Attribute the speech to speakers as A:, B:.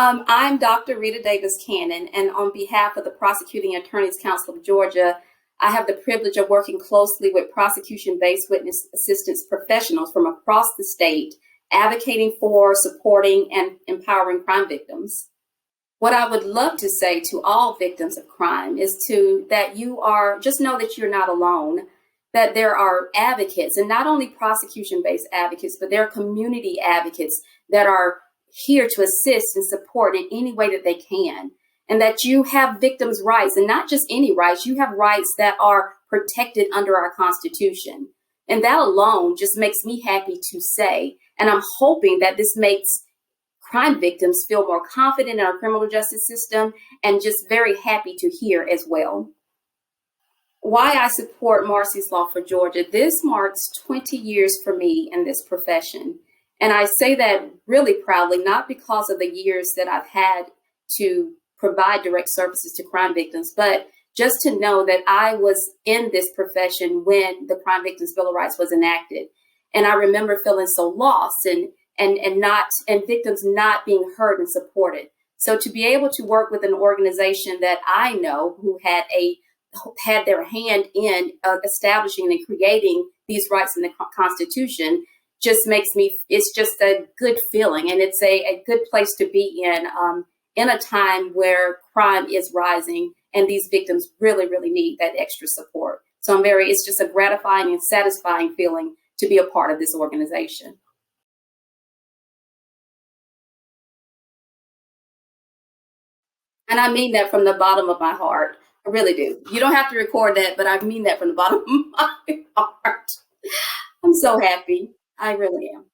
A: I'm Dr. Rita Davis-Cannon, and on behalf of the Prosecuting Attorneys Council of Georgia, I have the privilege of working closely with prosecution-based witness assistance professionals from across the state, advocating for, supporting, and empowering crime victims. What I would love to say to all victims of crime is that just know that you're not alone, that there are advocates, and not only prosecution-based advocates, but there are community advocates that are here to assist and support in any way that they can. And that you have victims' rights, and not just any rights, you have rights that are protected under our Constitution. And that alone just makes me happy to say, and I'm hoping that this makes crime victims feel more confident in our criminal justice system, and just very happy to hear as well. Why I support Marsy's Law for Georgia. This marks 20 years for me in this profession. And I say that really proudly, not because of the years that I've had to provide direct services to crime victims, but just to know that I was in this profession when the Crime Victims Bill of Rights was enacted. And I remember feeling so lost and victims not being heard and supported. So to be able to work with an organization that I know who had their hand in establishing and creating these rights in the Constitution just it's just a good feeling. And it's a good place to be in a time where crime is rising and these victims really, really need that extra support. So it's just a gratifying and satisfying feeling to be a part of this organization. And I mean that from the bottom of my heart. I really do. You don't have to record that, but I mean that from the bottom of my heart. I'm so happy. I really am.